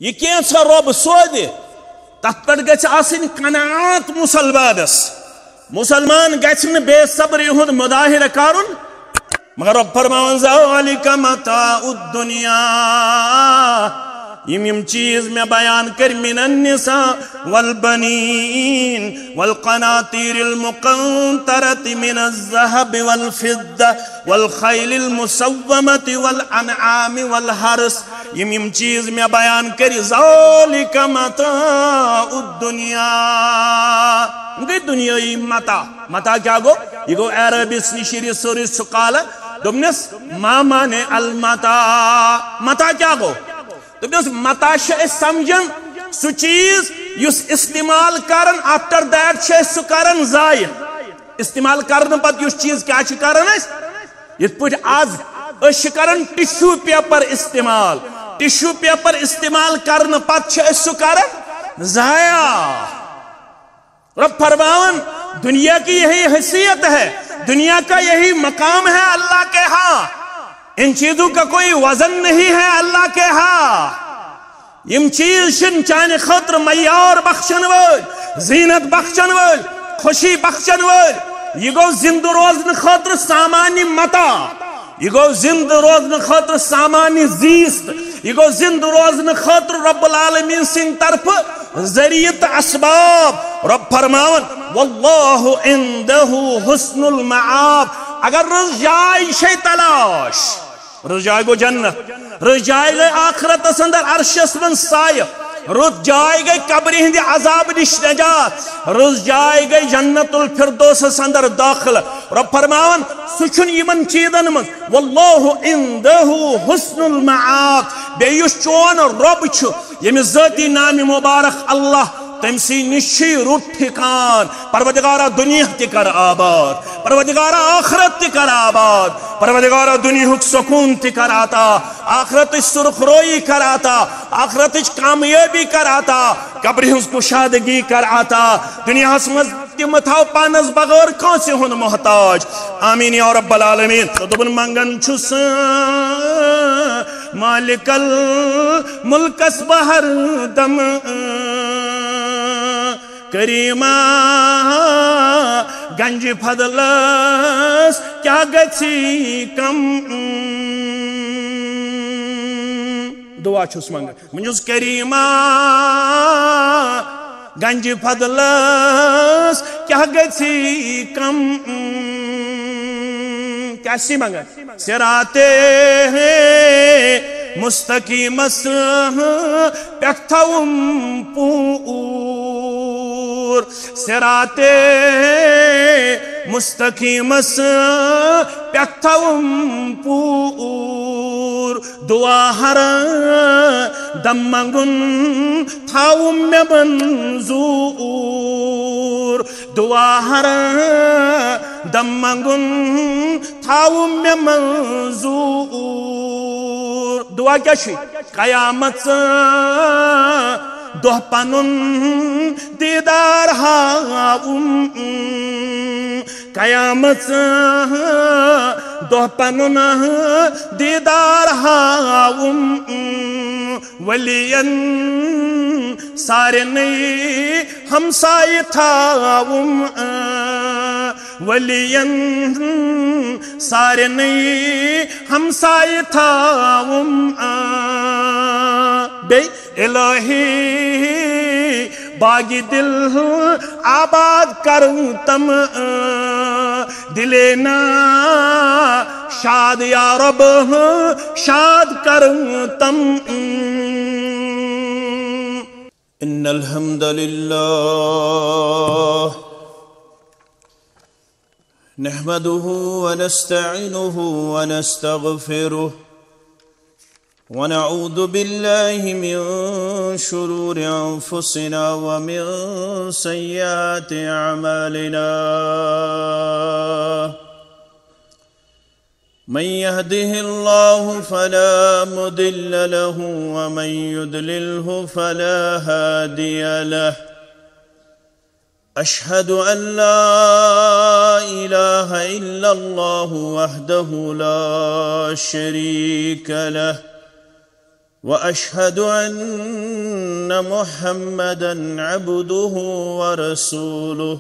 یہ کینسا رب سود تت پہ گژھِ آسٕنۍ قناعت مسلمان گژھِ نہٕ بے صبری ہُنٛد مظاہرٕ کرُن مگر رب فرماوان ذالک متاع الدنیا یم چیز میں بیان کر من النساء والبنین والقناطیر المقنطرة من الذهب والفضة والخیل المسومة والانعام والحرث یم چیز میں بیان کر ذالک متاع الدنیا گئی دنیای متاع کیا گو یہ گو عربس نشیر سورس سقالہ دوبنس ما مانے متاع کیا گو دوبنس متاع سمجھن سو چیز یس استعمال کرن آفٹر دیٹ سو کرن ضائع استعمال کرن پت یس چیز کیا کرن یت پہ آز کرن ٹشو پیپر استعمال کرن پت سو کرن ضائع رب فرماون دنیا کی یہی حیثیت ہے دنیا کا یہی مقام ہے اللہ کے ہاں ان چیزوں کا کوئی وزن نہیں ہے اللہ کے ہاں یم چیز شن چانے خطر معیار بخشن ول زینت بخشن ول خوشی بخشن ول یہ گو زندہ روزن خطر سامانی متاع یہ گو زندہ روزن خطر سامانی زیست یہ گو زندہ روزن خطر رب العالمین سن طرف ذریعت اسباب رب فرماون واللہ عنده حسن المعاب اگر رز جائے شی تلاش رز جائے گو جنت رز جائے گئے آخرت اندر عرشس من سایہ رز جائے گئے قبری ہندی عذاب نش نجات رز جائے گئے جنت الفردوس اندر داخل رب فرماون سچن یمن چیزن من واللہ عنده حسن المعاب بیس چون رب چھو یمی ذاتی نام مبارک اللہ تمسی نشی روٹ ٹھکان پروردگارہ دنیا تی کر آباد پروردگارہ آخرت تی کر آباد پروردگارہ دنیا سکون تی کر آتا آخرت سرخ روئی کر آتا آخرت کامیابی کر آتا قبری ہنس کشادگی کر آتا دنیا ہسمز تم تھاو پانس بغیر کانسی ہن محتاج آمین یا رب العالمین تو دبن منگن چھس مالک الملکس بہر دم کریمہ گنج فضلس کیا گچھی کم دعا چھس منگ منجوز کریمہ گنج فضلس کیا گچھی کم کیسی منگا سراتے مستقیم پیکتھاؤم پور سراتے مستقیم پیکتھاؤم پور دعا ہر دم منگن تھاؤم میں منظور دعا ہر دم منگن تھاؤم میں منظور دعا کیا شی قیامت دہ پنن دیدار ہاؤم قیامت دہ پنن دیدار ہاؤم ولین سارے نئی ہمسائے تھاؤم ولین سارے نئی ہمسائے تھاؤم بے الہی باغی دل آباد کروں تم دلینا شاد یا رب شاد کروں تم ان الحمد للہ نحمده ونستعينه ونستغفره ونعوذ بالله من شرور أنفسنا ومن سيئات أعمالنا من يهده الله فلا مضل له ومن يضلله فلا هادي له أشهد أن لا إله إلا الله وحده لا شريك له وأشهد أن محمدًا عبده ورسوله.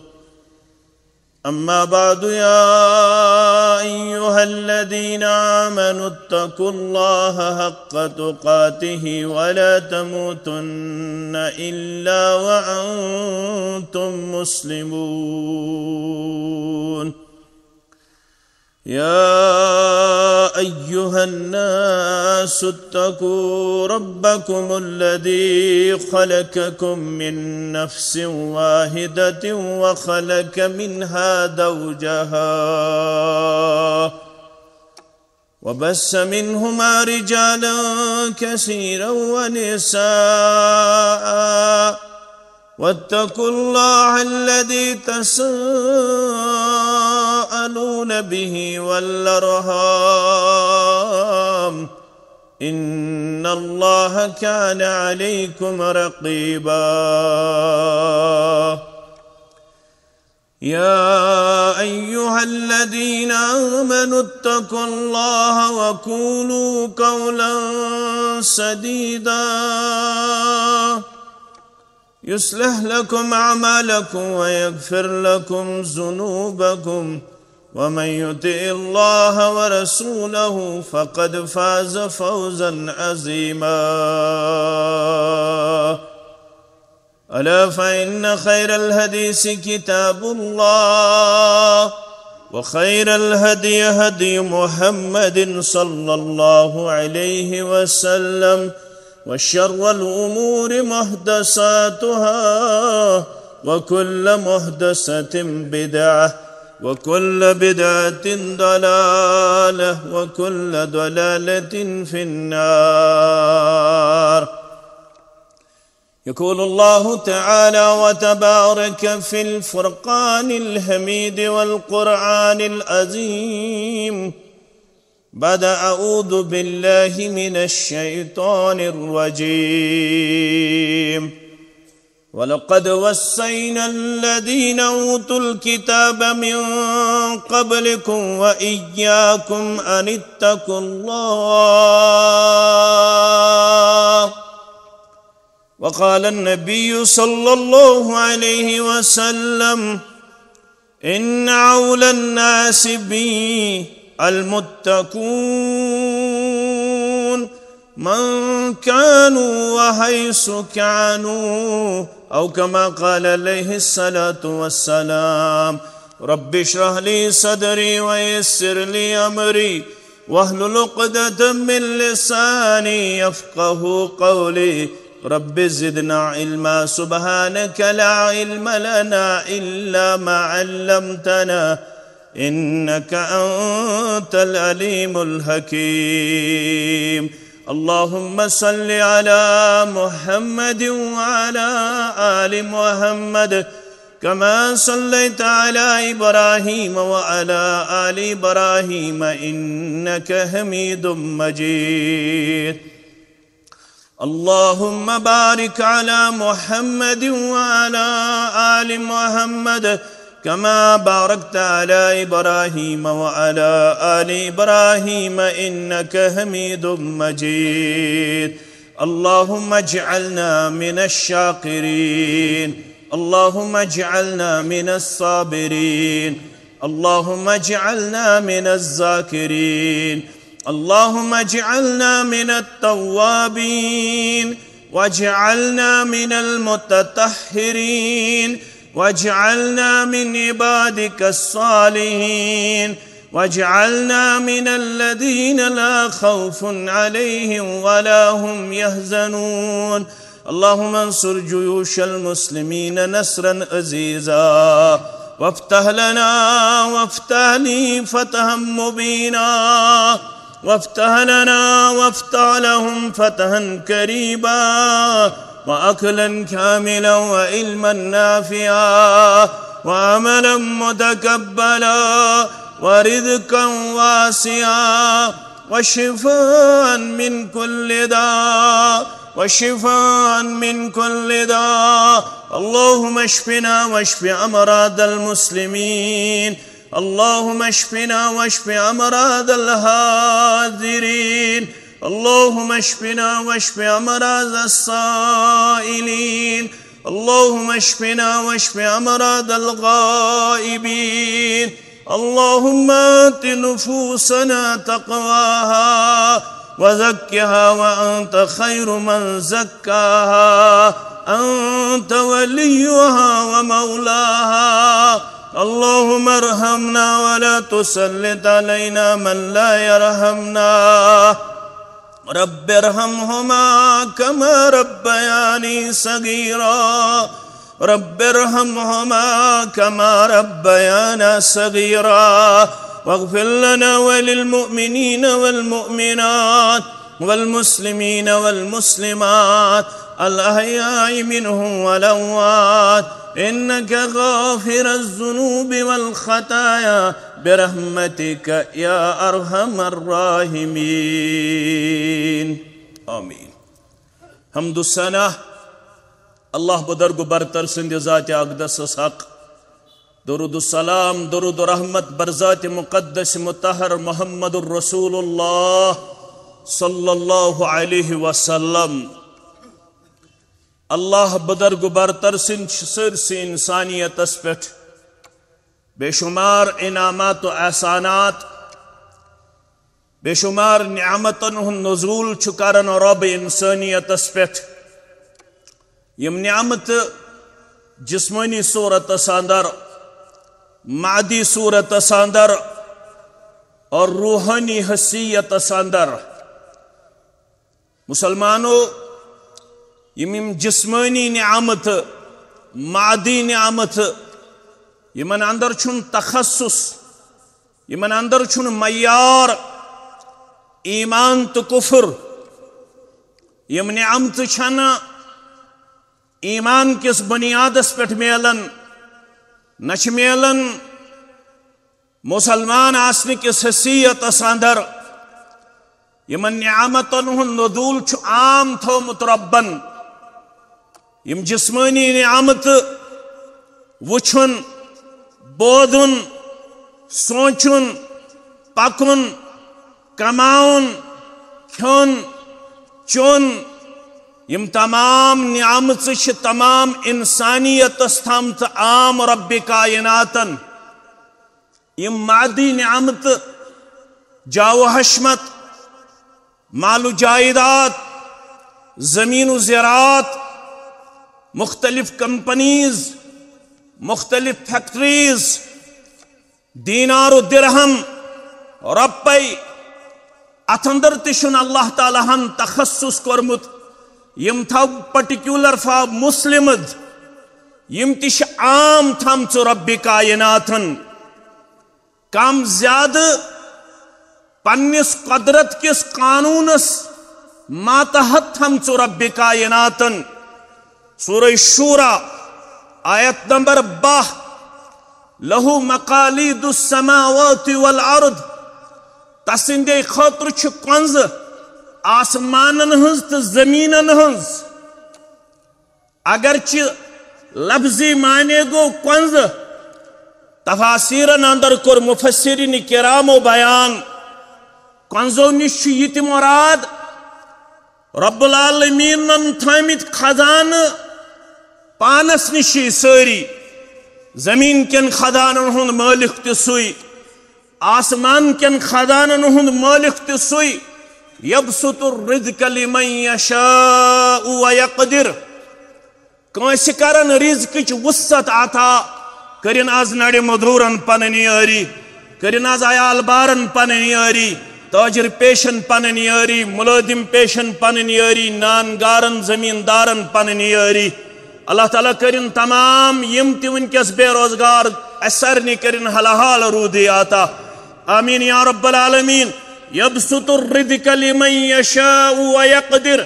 أما بعد، يا أيها الذين آمنوا اتقوا الله حق تقاته ولا تموتن إلا وأنتم مسلمون. يا أيها الناس اتقوا ربكم الذي خلقكم من نفس واحدة وخلق منها زوجها وبث منهما رجالا كثيرا ونساء، واتقوا الله الذي تساءلون به والأرحام، إن الله كان عليكم رقيبا. يا أيها الذين آمنوا اتقوا الله وقولوا قولا سديدا يصلح لكم أعمالكم ويغفر لكم ذنوبكم، ومن يطع الله ورسوله فقد فاز فوزا عظيما. ألا فإن خير الحديث كتاب الله، وخير الهدي هدي محمد صلى الله عليه وسلم، وشر الأمور محدثاتها، وكل محدثة بدعة، وكل بدعة ضلالة، وكل ضلالة في النار. يقول الله تعالى وتبارك في الفرقان الحميد والقرآن العظيم بعد أعوذ بالله من الشيطان الرجيم: ولقد وصينا الذين أوتوا الكتاب من قبلكم وإياكم أن اتقوا الله. وقال النبي صلى الله عليه وسلم: إن أولى الناس بي المتقون من كانوا وحيث كانوا، أو كما قال عليه الصلاة والسلام: رب اشرح لي صدري ويسر لي أمري واحلل عقدة من لساني يفقه قولي. رب زدنا علما، سبحانك لا علم لنا إلا ما علمتنا إنك أنت العليم الحكيم. اللهم صل على محمد وعلى آل محمد كما صليت على إبراهيم وعلى آل إبراهيم إنك حميد مجيد. اللهم بارك على محمد وعلى آل محمد كما باركت على إبراهيم وعلى آل إبراهيم إنك حميد مجيد. اللهم اجعلنا من الشاكرين، اللهم اجعلنا من الصابرين، اللهم اجعلنا من الذاكرين، اللهم اجعلنا من التوابين، واجعلنا من المتطهرين، واجعلنا من عبادك الصالحين، واجعلنا من الذين لا خوف عليهم ولا هم يحزنون. اللهم انصر جيوش المسلمين نصرا عزيزا، وافتح لنا وافتح لي فتحا مبينا، وافتح لنا وافتح لهم فتحا كريبا، وأكلا كاملا وعلما نافعا وعملا متقبلا ورزقا واسعا وشفاء من كل داء، وشفاء من كل داء. اللهم اشفنا واشف أمراض المسلمين، اللهم اشفنا واشف أمراض الحاضرين، اللهم اشفنا واشف أمراض السائلين اللهم اشفنا واشف أمراض الغائبين اللهم آت نفوسنا تقواها وزكها وأنت خير من زكاها أنت وليها ومولاها اللهم ارحمنا ولا تسلط علينا من لا يرحمنا رب ارحمهما كما ربياني صغيرا رب ارحمهما كما ربيانا صغيرا واغفر لنا وللمؤمنين والمؤمنات والمسلمين والمسلمات الأحياء منهم والأموات إنك غافر الذنوب والخطايا برحمتك يا أرحم الراحمين آمين حمد السنة الله بدرگ برتر سند ذات اقدس حق درود السلام درود رحمت برذات مقدس مطہر محمد الرسول اللہ صلی اللہ علیہ وسلم اللہ بدرگ برتر سند سرسی انسانیت اسپٹ بے شمار انعامات و احسانات بے شمار نعمتن ہن نزول چکارن رب انسانیت اسپٹ یم نعمت جسمانی صورت ساندر معدی صورت ساندر اور روحانی حیثیت ساندر مسلمانوں یم جسمانی نعمت معدی نعمت یمن اندر چھن تخصص یمن اندر چھن معیار ایمان تو کفر یم نعمت چھن ایمان کس بنیادس پٹ میلن نچ میلن مسلمان آسن کس حیثیت اندر یمن نعمتن ہن نزول چھ عام تھومت ربن یم جسمانی نعمت وچھن بودن سوچن پکن کماؤن کھن چون یم تمام نعمت چھ تمام انسانیت استھامت عام رب کائناتن یم مادی نعمت جاو حشمت مال و جائیداد زمین و زراعت مختلف کمپنیز مختلف فیکٹریز دینار و درہم رپے اتندر تشن اللہ تعالیٰ ہن تخصص کرمت یم تھو پرٹیکولر فا مسلمد یم تش عام تھمچ رب کائناتن کم زیادہ پنس قدرت کس قانونس ماتحت تھمچ رب کائناتن سورہ شورا آیت نمبر 12 لہو مقالید السماوات والارض تسندے خطر چھ کنز آسمانن ہنز تو زمینن ہنز اگرچہ لفظی معنی گو کنز تفاسیرن اندر کر مفسرین کرام و بیان کنزو نش یہ مراد رب العالمین تھامت خزان پانس نشی ساری زمین کن خزانن ہند مالک تسوئی آسمان کن خزانن ہند مالک تسوئی یبسط الرزق لمن یشاء ویقدر کنس کرن رزقچ وسعت عطا کرن آز نڑی مدورن پنن یاری کرن آز عیال بارن پنن یاری تاجر پیشن پنن یاری ملازم پیشن پنن یاری نانگارن زمیندارن پنن یاری اللہ تعالیٰ کرن تمام یم تی ونکس بے روزگار اثرنی کرن حلحال رودی آتا آمین یا رب العالمین یبسط الرزق لمن یشاء ویقدر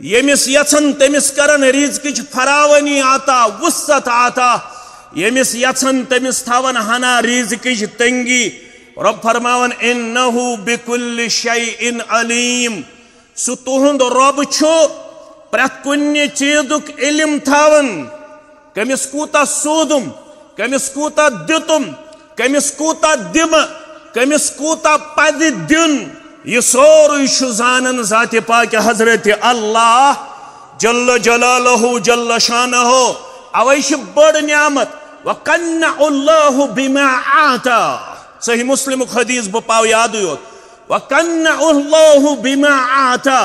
یمس یچن تمس کرن رزقچ فراونی آتا وسعت آتا یمس یچن تمس تھاون ہنا رزقچ تنگی رب فرماون انہو بکل شیء علیم سو تہند رب چھو پرت کن چیزک علم تھاون کمس کوتا سودم کمس کوتا دتم کمس کوتا دم کمس کوتا پد دن یہ سوری زانن ذات پاک حضرت اللہ جل جلالہ جل شانہ اویش بڑ نعمت وقنع اللہ بما آتا صحیح مسلم حدیث بپاو یاد یوت وقنع اللہ بما آتا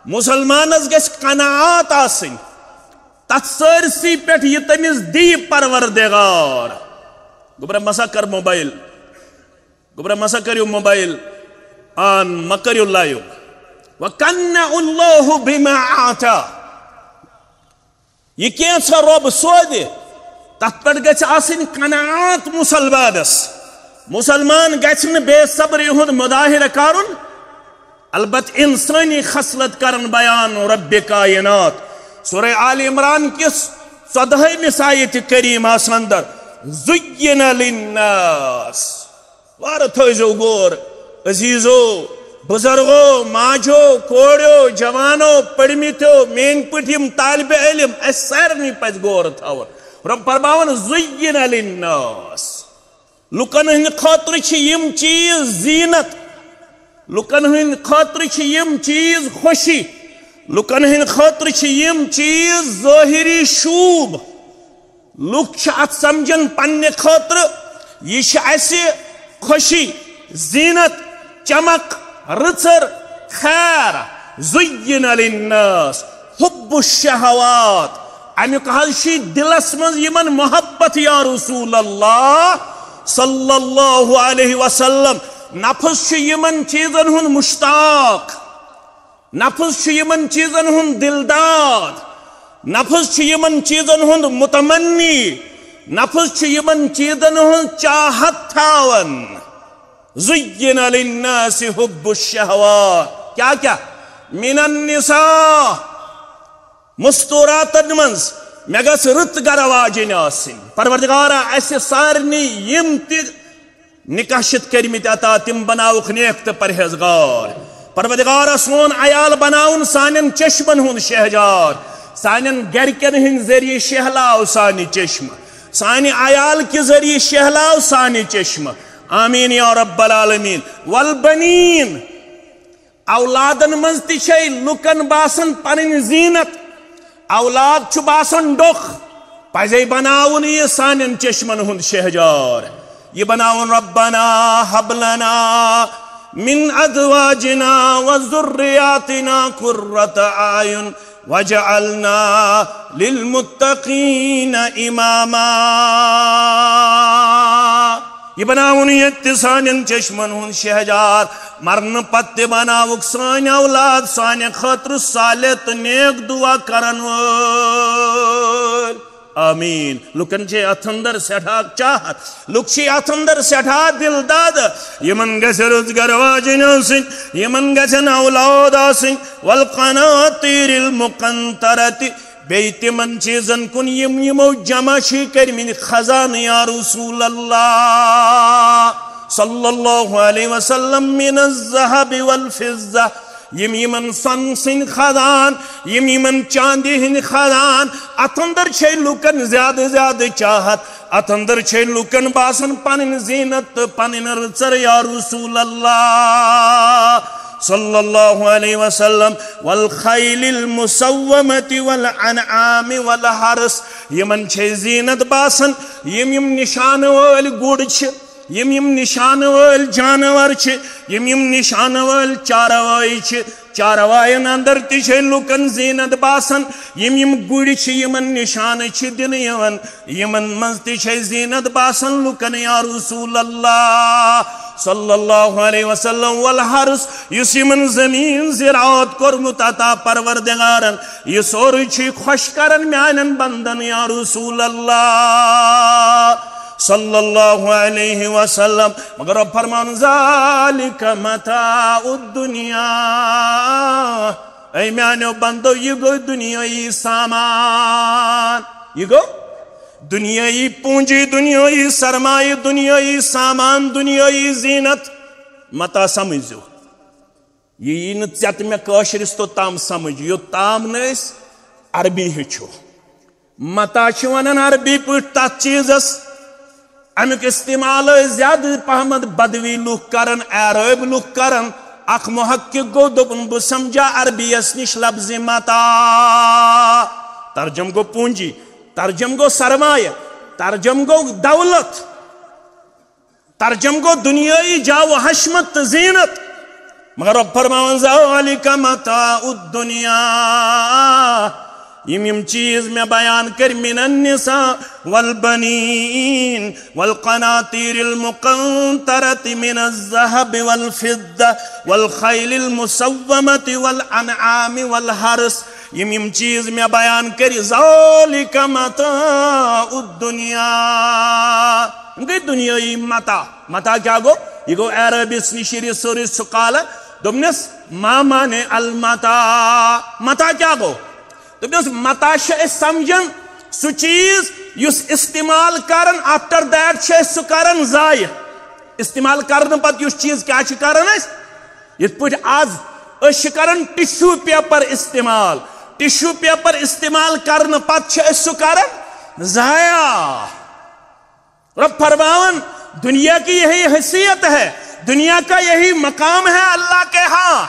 مسلمانس گس قناعت آسن تت سرسی پیٹھ یہ تمس دی پروردگار گبرہ مسا کر موبائل گبرہ مسا کریو موبائل آن مکریو لائیو وقنع اللہ بما آتا یہ کیسا رب سودے تت پر گچ آسن قناعت مسلمان گچ نہ بے صبری ہند مظاہرہ کرن البت انسانی خصلت کرن بیان رب کائنات سورہ آل عمران کس 14 آیت کریم آساندر زین للناس وار تھوزو گور عزیزو بزرگو ماجو کوڑو جوانو پڑھمیتو مین پٹھیم طالب علم اس سارنی پس گور تھاون رب فرماون زین للناس لکن ہند خاطر چھ یم چیز زینت لکن ہند خاطر چھ یم چیز خوشی لکن ہند خاطر چھ یم چیز ظاہری شوب لوک چھ ات سمجھن پنہ خاطر یہ چھ اسہ خوشی زینت چمک رچر خیر زین للناس حب الشہوات امیک حضشی دلس من یمن محبت یا رسول اللہ صلی اللہ علیہ وسلم نفس چھ یمن چیزن ہن مشتاق نفس چھ یمن چیزن ہن دلداد نفس چھ یمن چیزن ہن متمنی نفس چھ یمن چیزن ہن چاہت تھاون زین للناس حب الشہوات کیا من النساء مستوراتن منز مے گس رت گر واجن آسن پروردگارا اس سارنی یم تی نکاح شت کرمت عطا تم بناوک نیک تو پرہیزگار پروردگارا سون عیال بناون سانن چشمن ہند شہجار سانن گرکن ہند ذریعہ شہلاو سانی چشم سانی عیال کے ذریعہ شہلاو سانی چشم آمین یا رب العالمین والبنین اولادن منز تشے لکن باسن پنن زینت اولاد چھ باسن ڈوخ پزے بناون یہ سانن چشمن ہند شہجار یہ بناون ربنا حب لنا من ازواجنا وذریاتنا قرۃ اعین وجعلنا للمتقین اماما یہ بناون یہ سانن چشمن ہند شہجار مرن پت بناوک سان اولاد سان خاطر صالح تو نیک دعا کرن وول آمین لکن چھے ات اندر سٹھا چاہت لک چھے ات اندر سٹھا دل داد یمن گس روزگار واجن آسن یمن گسن اولاد آسن والقناطیر المقنطرت بیت من چیزن کن یم یمو جمع چھ کر من خزان یا رسول اللہ صلی اللہ علیہ وسلم من الذهب والفضہ یم یمن سن سن خزان یم یمن چاندی ہن خزان ات اندر چھے لوکن زیادہ زیادہ چاہت ات اندر چھے لوکن باسن پنن زینت پنن رچر یا رسول اللہ صلی اللہ علیہ وسلم والخیل المسومت والانعام والحرس یمن چھے زینت باسن یم نشان وال گوڑ چھ یم نشان وال جانور چھ یم نشان وال چاروائی چھ چاروائن اندر تشے لکن زینت باسن یم گوڑ چھ یمن نشان چھ دن یمن منز تشے زینت باسن لکن یا رسول اللہ صلی اللہ علیہ وسلم والحرس یس یمن زمین زراعت کرمت عطا پروردگارن یہ سوری چھ خوش کرن میانن بندن یا رسول اللہ صلی اللہ علیہ وسلم مگر اب فرمان ذالک متاع الدنیا اے میانو بندو یہ گو دنیای سامان یہ گو دنیای پونجی دنیای سرمائی دنیای سامان دنیای زینت متا سمجھو یہ نت چت میں کاشرستو تام سمجھ یہ تام نیس عربی ہچو متا چونن عربی پٹ تات چیزس امیک استعمال زیادہ پہمد بدوی لوک کرن عرب لوک کرن اخ محقق گو دپن بہ سمجھا عربیس نش لفظ متا ترجم گو پونجی ترجم گو سرمایہ ترجم گو دولت ترجم گو دنیای جا و حشمت زینت مگر رب فرماون ذالک متاع الدنیا یم چیز میں بیان کر من النساء والبنین والقناطیر المقنطرة من الذهب والفضة والخیل المسومة والانعام والحرث یم چیز میں بیان کر ذالک متاع الدنیا گئی دنیای متا کیا گو یہ گو عربس نشری سوری سقالہ دوبنس ما مانے متا کیا گو دوبنس متا شے سمجھن سو چیز یس استعمال کرن آفٹر دیٹ شے سو کرن ضائع استعمال کرن پت یس چیز کیا چھ کرن اس یہ پوچھ آز اس کرن ٹشو پیپر استعمال کرن پت شے سو کرن ضائع رب فرماون دنیا کی یہی حیثیت ہے دنیا کا یہی مقام ہے اللہ کے ہاں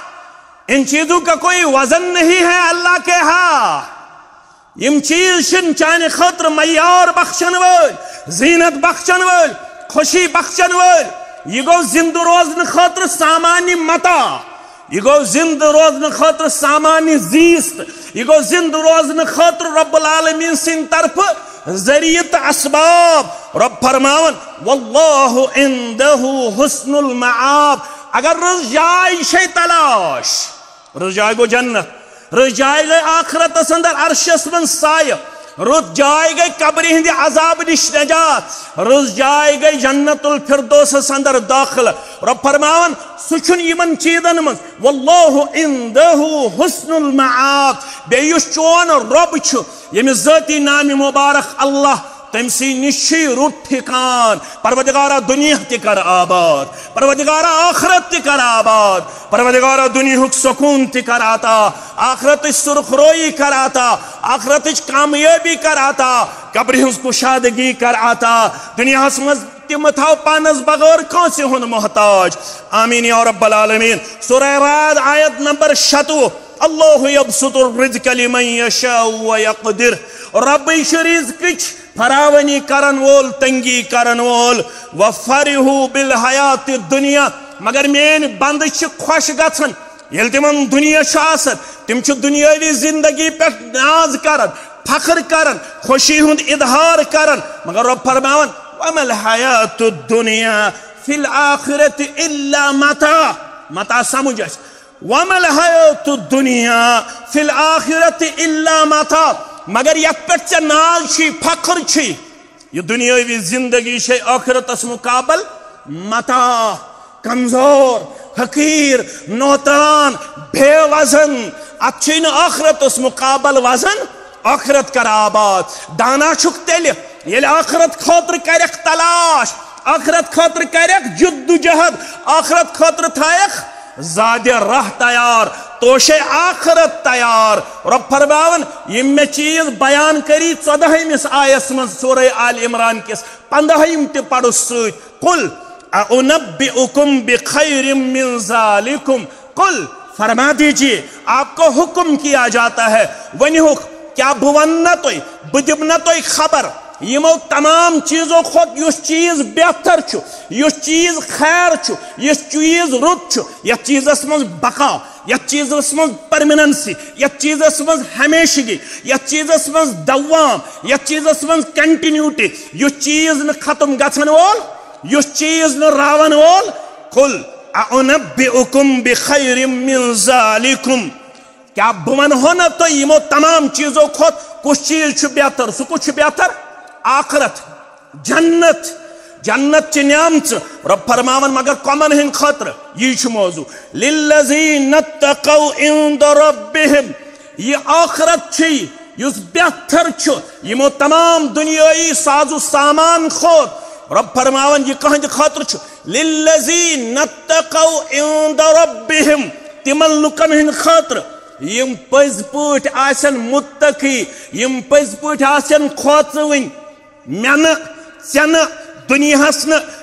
ان چیزوں کا کوئی وزن نہیں ہے اللہ کے ہاں یم چیز شن چانے خطر معیار بخشن ول زینت بخشن ول خوشی بخشن ول یہ گو زند روزن خطر سامانی متا یہ گو زند روزن خطر سامانی زیست یہ گو زند روزن خطر رب العالمین سن طرف ذریعت اسباب رب فرماون واللہ عنده حسن المعاب اگر رز جائے شے تلاش رز جائے گو جنت رز جائے گئے آخرت اندر عرشس من سایہ رز جائے گئے قبری ہندی عذاب نش نجات رز جائے گئے جنت الفردوس اندر داخل رب فرماون سچن یمن چیزن من واللہ عنده حسن المعاب بیوش چون رب چھو یمی ذاتی نام مبارک اللہ تمسی نشی روٹ ٹھکان پروردگارہ دنیا تکر آباد پروردگارہ آخرت تکر آباد پروردگارہ دنیا حق سکون تکر آتا آخرت سرخ روئی کر آتا آخرت کامیابی کر آتا قبری حس کشادگی کر آتا دنیا حسمز تمتاو پانز بغیر کون سے ہن محتاج آمین یا رب العالمین سورہ رعد آیت نمبر 6 اللہ یبسط الرزق لمن یشاء ویقدر رب رزق فراونی کرن وول تنگی کرن وول وفرحوا بالحیات الدنیا مگر مین بند خوش گژھن یل تمن دنیا آسان تم دنیاوی زندگی پہ ناز کرن فخر کرن خوشی ہند اظہار کرن مگر رب فرماون وما الحیات الدنیا فی الآخرت الا متاع سمجھ اس وما الحیات الدنیا فی الآخرت الا متاع مگر یک پٹ سے ناز چھی فخر چھی یہ دنیاوی زندگی چھ آخرت اس مقابل متاع کمزور حقیر نوتان بے وزن اچھین آخرت اس مقابل وزن آخرت کر آباد دانا چھک تیلی یہ آخرت خاطر کرک تلاش آخرت خاطر کرک جد و جہد آخرت خاطر تھائک زاد راہ تیار توشے آخرت تیار رب فرماون یہ میں چیز بیان کری 14 آیس من سورہ آل عمران کس 15 تے پڑھو سوچ قل اعنبئکم بخیر من ذالکم قل فرما دیجئے آپ کو حکم کیا جاتا ہے ونی حکم کیا بونتوئی بدبنتوئی خبر یمو تمام چیزوں خود یس چیز بہتر چھو یس چیز خیر چھو یس چیز رت چھو یس چیز اسمز بقا یس چیز اسمز پرمننسی یس چیز اسمز ہمیشگی یس چیز اسمز دوام یس چیز اسمز کنٹینیوٹی یس چیز نہ ختم گژھن وول یس چیز نہ راون وول قل اعنبئکم بخیر من ذالکم کیا بون ہونا تو یمو تمام چیزوں خود کچھ چیز چھو بہتر سو کچھ بہتر آخرت جنت جنت چی نعمت رب فرماون مگر کمن ہن خطر یہ چھ موضوع للذین اتقوا عند ربهم یہ آخرت چھی یس بہتر چھو یمو تمام دنیای ساز و سامان خود رب فرماون یہ کہن خطر چھو للذین اتقوا عند ربهم تمن لکن ہن خطر یم پز پوٹ آسن متقی یم پز پوٹ آسن کھوژوٕنۍ مینہ ژنہ دنیا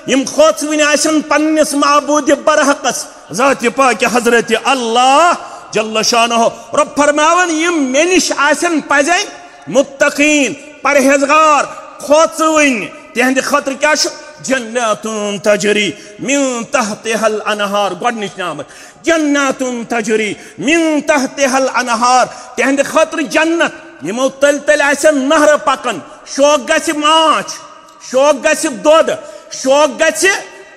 یم کھوژوٕنۍ آسن پننس معبود برحقس ذات پاک حضرت اللہ جل شانہ رب فرماون یم منش آسن پزیں متقین پرہیزگار کھوژوٕنۍ تہند خاطر کیا جنات تجری من تحتها الانہار گۄڈنِچ نعمت جنات تجری من تحتها الانہار تہند خاطر جنت یمو تل تل آسن نہر پکن شوق گژھِ ماچھ شوق گژھِ دۄد شوق گژھِ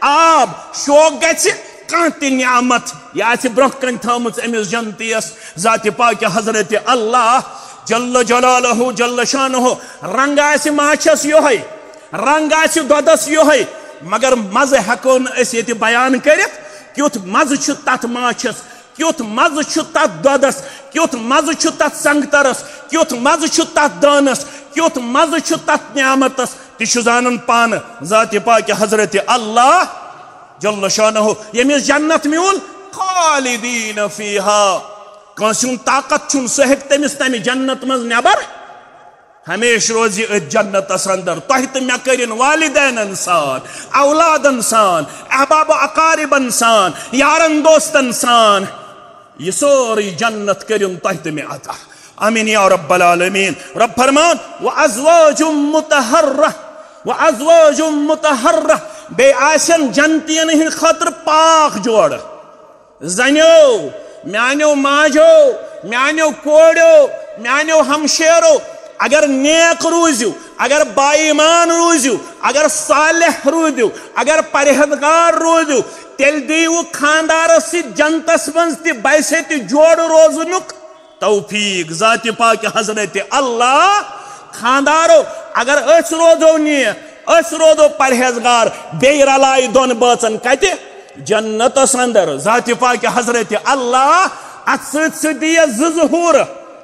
آب شوق گژھِ کانٛہہ تہِ نعمت یہ آسہِ برونٛہہ کنہِ تھٲومٕژ أمِس جنتیس ذاتِ پاکہِ حضرت اللہ جل جلالہ جل شانہ رنگ آسہِ ماچھس یوہے رنگ آسہِ دۄدس یوہے مگر مزٕ ہیٚکو نہٕ أسۍ ییٚتہِ بیان کٔرِتھ کیُتھ مزٕ چھُ تتھ ماچھس کیُتھ مزٕ چھُ تتھ دۄدس کیُتھ مزٕ چھُ تتھ سنگترس کیُتھ مزٕ چھُ تتھ دانس کیُتھ مزٕ چھُ تتھ نعمتس تہِ چھُ زانان پانہٕ ذاتِ پاکہِ حضرت اللہ جل شانہ ییٚمِس جنت میول خالدین فیہا کٲنٛسہِ ہُنٛد طاقت چھُنہٕ سُہ ہیٚکہِ تٔمِس تمہِ جنت منٛز نٮ۪بر ہمیشہ روزِ أتھۍ جنتس اندر تۄہہِ تہٕ مےٚ کٔرِن والدینن سان اولادن سان احباب اقاربن سان یارن دوستن سان یہ سورُے جنت کٔرِن تۄہہِ تہٕ مےٚ عطا آمین یا رب العالمین رب فرمان وازواج مطہرہ وازواج مطہرہ بے آسن جنتین ہند خاطر پاک جوڑ زنیو میانیو ماجو میانیو کوڑیو میانیو ہمشیرو اگر نیک روزیو اگر با ایمان روزیو اگر صالح روزیو اگر پرہیزگار روزیو تیل دیو خاندار سی جنتس منز تی بیسے تی جوڑ روزنک توفیق ذات پاک حضرت اللہ خاندارو اگر اس روزو نیک اس روزو پرہیزگار بے رلائی دون بچن کتے جنتس اندر ذات پاک حضرت اللہ ات دیس ظہور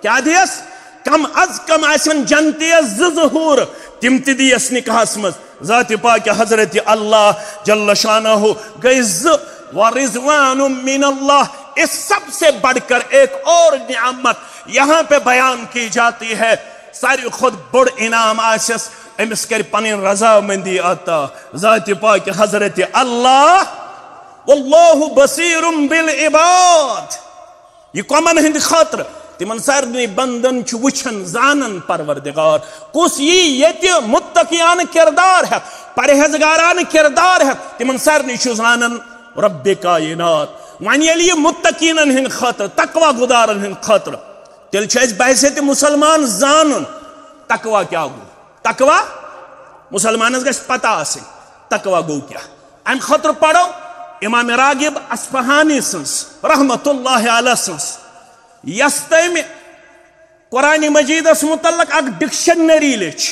کیا دیس کم از کم آسن جنتیس ظہور تم تہ دیس نکاحس مز ذات پاک حضرت اللہ جل شانہ گئی ورضوان من اللہ اس سب سے بڑھ کر ایک اور نعمت یہاں پہ بیان کی جاتی ہے ساری خود بڑ انعام آسس امس کر پنن رضامندی عطا ذات پاک حضرت اللہ واللہ بصیر بالعباد یہ کمن ہند خاطر تمن سارنی بندن چھ وچھن زانن پروردگار کس یہ متقیان کردار ہے پرہیزگاران کردار ہے تمن سارنی چھ زانن رب کائنات ون یلی یہ متقینن ہند خاطر تقوی گدارن ہند خاطر تیل چھ اس بحثیت مسلمان زانن تقوی کیا گو تقوی مسلمانس گژھِ پتہ آسن تقوی گو کیا ام خاطر پڑھو امام راغب اصفہانی سنس رحمت اللہ علیہ سنس یس تم قرآن مجید متعلق اک ڈکشنری لچ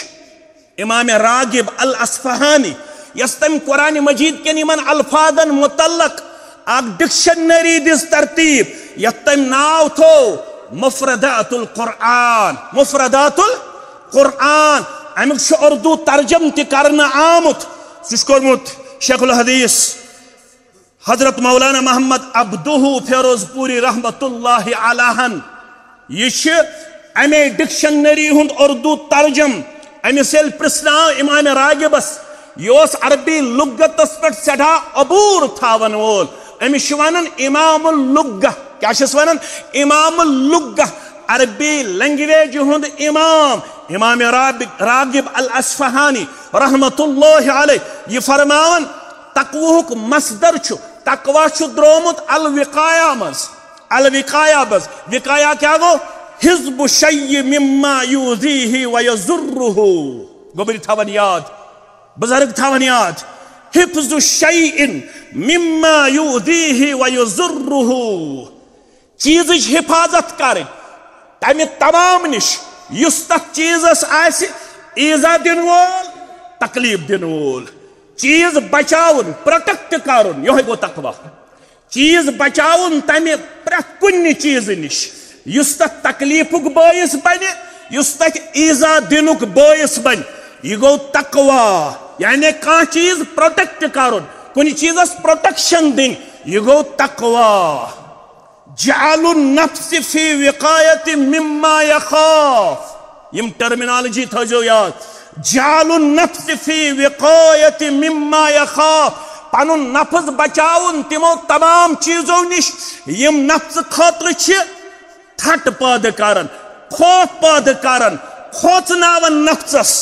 امام راغب الاصفہانی یس تم قرآن مجید کے نیمن الفاظن متعلق اک ڈکشنری دس ترتیب یت تم ناو تھو مفردات القرآن مفردات القرآن امیک اردو ترجم تی کرنا آمت سوچ کورمت شیخ الحدیث حضرت مولانا محمد عبدہ فیروز پوری رحمت اللہ علیہ یہ امی ڈکشنری ہند اردو ترجم امی سیل پرسنا امام راغبس یہ عربی لغتس پہ سٹھا عبور تھاون وول امس ونان امام اللغہ کیا ونان امام اللغہ عربی لینگویج ہند امام امام راغب الاصفہانی رحمت اللہ علیہ یہ فرماون تقویک مصدر چھو تقوی چھو درومت الوقایا مز الوقایا بز وقایا کیا گو حزب شیء مما یوزیہ ویزرہ گوبری تھاون یاد بزرگ تھاون یاد حفظ شیء مما یوزیہ ویزرہ چیز حفاظت کریں تمہ تمام نش یس تک چیزس آسی ایزا دن وول تکلیف دن وول چیز بچاون پروٹیکٹ کرن یہ گو تقوی چیز بچاون تمہ پرت کن چیز نش یس تک تکلیفک باعث بن یس تک ایزا دنک باعث بن یہ گو تقوی یعنی کان چیز پروٹیکٹ کرن کن چیزس پروٹیکشن دن یہ گو تقوی جعل النفس فی وقایت مما یخاف یم ٹرمینالوجی تھو یاد جعل النفس فی وقایت مما یخاف پنن نفس بچاون تمو تمام چیزوں نش یم نفس خاطر تھٹ پاد کرن خوف پاد کرن کھوچناون نفسس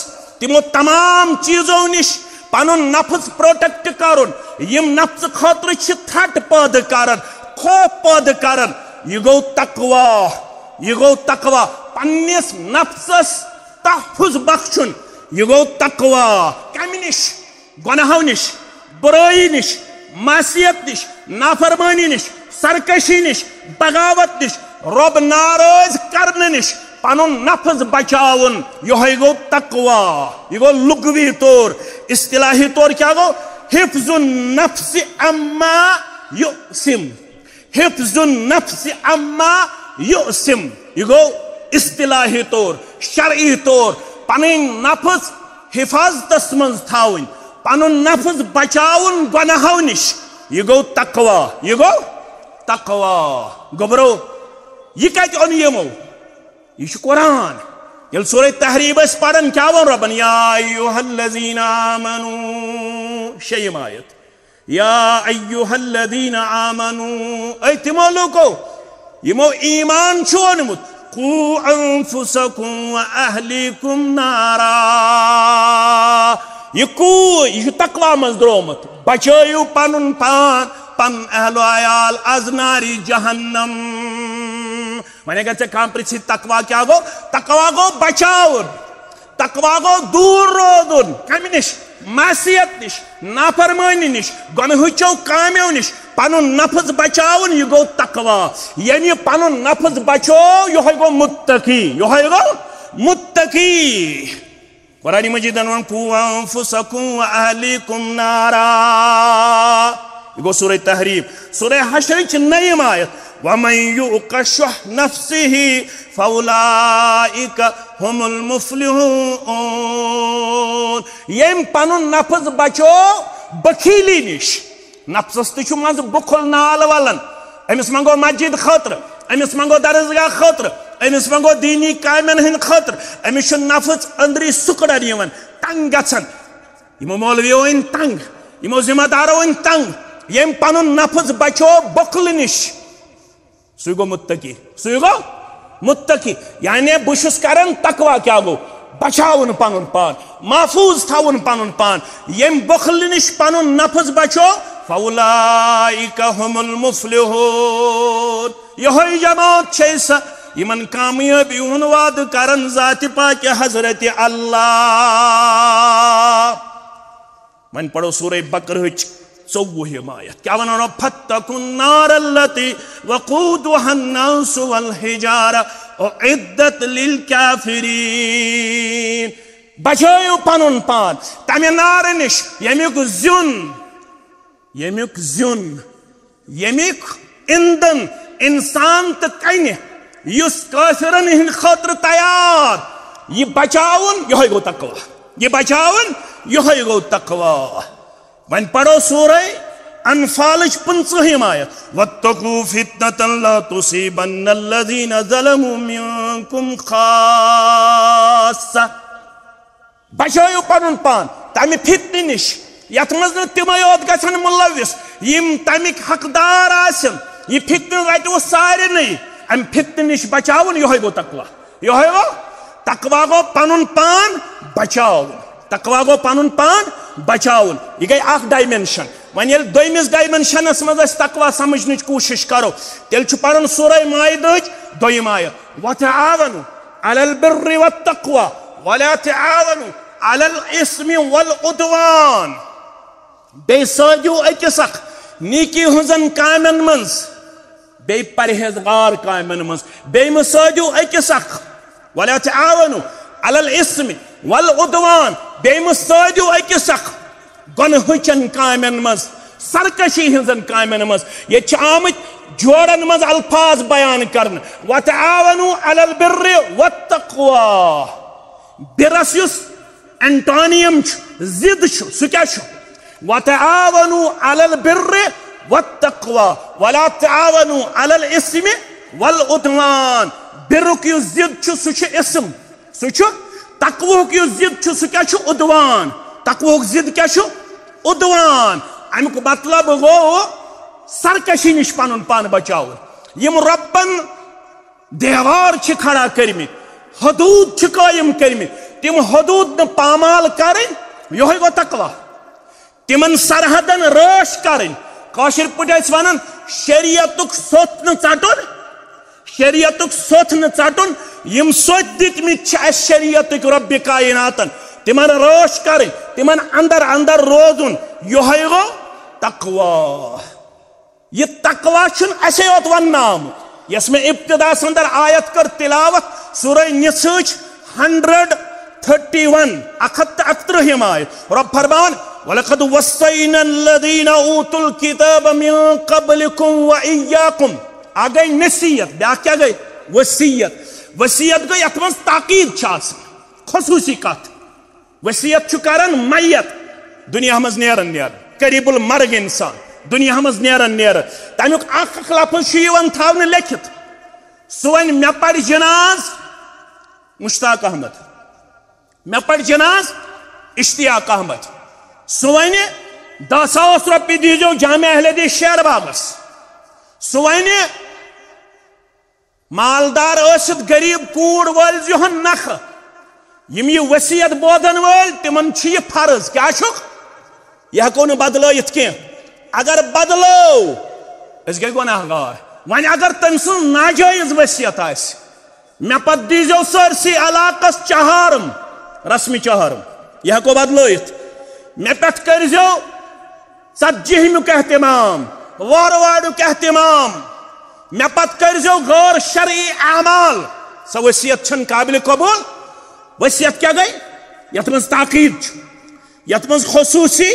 تمو تمام چیزوں نش پنن نفس پروٹیکٹ کرن یم نفس خاطر تھٹ پاد کرن خوف پاد کرن یہ گو تقوی پنس نفسس تحفظ بخشن یہ گو تقوی کم نش گناہو نش برائی نش معصیت نش نافرمانی نش سرکشی نش بغاوت نش رب ناراض کرنے نش پنن نفس بچاون یہ گو تقوی یہ گو لغوی طور اصطلاحی طور کیا گو حفظ النفس اما یؤسم حفظ النفس اما یؤسم یہ گو اصطلاحی طور شرعی طور پنن نفس حفاظتس منز تھاون پنن نفس بچاون گناہو نش یہ گو تقوی گبرو یہ کت اون یمو یہ قرآن یل سورہ تحریم اس پڑھن کیا ون ربن یا ایھا الذین آمنوا شیم آیت یا ایھا الذین آمنوا اے تمو لوگو یمو ایمان چھو اونمت قوا انفسکم واہلیکم نارا یہ تقوی مز درومت بچائیو پنن پان پن اہل و عیال از ناری جہنم ونے گا کام پرچھی تقوی کیا گو تقوی گو بچاون تقوی گو دور رودن کم نش معصیت نش نافرمانی نش گنہچو کامیو نش پنن نفس بچاون یہ گو تقوی یعنی پنن نفس بچو یہ گو متقی قرآن مجید انوان قوا انفسکم و اہلیکم نارا یہ گو سورہ تحریم سورہ حشر چھ نیم آیت وَمَنْ يُؤْقَ شُحَّ نَفْسِهِ فَأُولَئِكَ هُمُ الْمُفْلِحُونَ یم پنن نفس بچو بخیلی نش نفسس تچو مز بخل نال ولن امس منگو مسجد خاطر امس منگو درسگاہ خاطر امس منگو دینی کامین ہند خاطر امس نفس اندری سکڑر یون تنگ گژھان یمو مولویو ان تنگ یمو ذمہ دارو ان تنگ یم پنن نفس بچو بخل نش سوی گو متقی یعنی بشس کرن تقوی کیا گو بچاون پنن پان محفوظ تھاون پنن پان یم بخل نش پنن نفس بچو فاولائک هم المفلحون یہ جماعت چھے یمن کامیابی ہن وعد کرن ذات پاک حضرت اللہ من پڑھو سورہ بقرہ 40 آیت کیا ونو فَاتَّقُوا النَّارَ الَّتِي وَقُودُهَا النَّاسُ وَالْحِجَارَةُ أُعِدَّتْ لِلْكَافِرِينَ بچائیو پنن پان تمہ نار نش یمیک زیون یمیک ایندھن انسان تو کنہ یس کافرن ہند خاطر تیار یہ بچاون یہ گو تقوی یہ بچاون یہ گو تقوی ون پڑھو سورہ انفال 50 آیت وَاتَّقُوا فِتْنَةً لَا تُصِيبَنَّ الَّذِينَ ظَلَمُوا مِنْكُمْ خَاصَّةً بچائیو پنن پان تمہ فتنہ نش یت مز تمے یوت گژھن ملوث یم تمیک حقدار آسن یہ فتنہ رٹو سارے ام فتنہ نش بچاون یہ گو تقوی گو پنن پان بچاون تقوی گو پنن پان بچاون یہ گئی اخ ڈائمنشن ون یل دویمس ڈائمنشنس مز اس تقوی سمجھنچ کوشش کرو تیل چھ پڑھن سورہ مائدہ 2 آیت وتعاونوا علی البر والتقوی ولا تعاونوا علی الاثم والعدوان بے ساجو اکس اخ نیکی ہنزن کامن منز بے پرہیزگار کامن منز بے مساجو اکس اخ ولا تعاونوا علی الاثم والعدوان بے مساجو اکس اخ گنہچن کامن مز سرکشی ہنزن کامن مز یہ چھ آمت جوڑن مز الفاظ بیان کرن وتعاونوا علی البر والتقوی برس یس انٹونیم زد سکیا وتعاونوا علی البر والتقوی ولا تعاونوا علی الاثم والعدوان برک یس زد سچ اسم سچ تقوی یس زد سکیا عدوان تقوی زد کیا عدوان امیک مطلب گو سرکشی نش پن پان بچاؤ. یم ربن دیوار کھڑا کرمت حدود قائم کرمت تم حدود پامال کریں یہ گو تقوی. تمن سرحدن رٲچھ کریں کاشر پٲٹھۍ ونان شریعتک سوت نہ ژٹن شریعتک سوت نہ ژٹن یم سوت دتمت اس شریعتک رب کائناتن تمن رٲچھ کریں تمن اندر اندر روزن یہ گو تقوی. یہ تقوی چھن اسے یوت ون آمت یس میں ابتدا اندر آیت کر تلاوت سورہ نساء 131 131 آیت. رب فرمان وَلَقَدْ وَصَّيْنَا الَّذِينَ أُوتُوا الْكِتَابَ مِن قَبْلِكُمْ وَإِيَّاكُمْ. آگئی نصیحت بیاکھ کیا گئی وصیت. وصیت گئی اتمنز تاقید چھاس خصوصی کات. وصیت چھکارن میت دنیا ہمز نیرن قریب المرگ انسان دنیا ہمز نیرن تمیک اخ لفظ یوان تھاون لکھت سو ون مے پڑ جناز مشتاق احمد مے پڑ جناز اشتیاق احمد سو ون 10,000 رۄپیہِ دیزو جامع اہل حدیث شیر باغس سو ون مالدار ٲسِتھ غریب کوٗر وٲلۍ زِہُن نکھٕ یم یہ وصیت بودن وٲلۍ تمن چھ یہ فرض کیا چھُکھ یہ ہیکو نہٕ بدلٲیِتھ کینٛہہ. اگر بدلو اس گئی گناہ گار. ون اگر تم سن ناجائز وصیت آس مے پت دیزو سرسی علاقس چہارم رسمی چہارم یہ ہیکو بدلٲیِتھ. مے پٮ۪ٹھ کٔرزیو 40ہمیُک اہتمام وارواڑُک اہتمام مے پت کٔرزیو غٲر شرعی اعمال سۄ وصیت چھن قابل قبول. وصیت کیا گئی یت مز تاقید یت مز خصوصی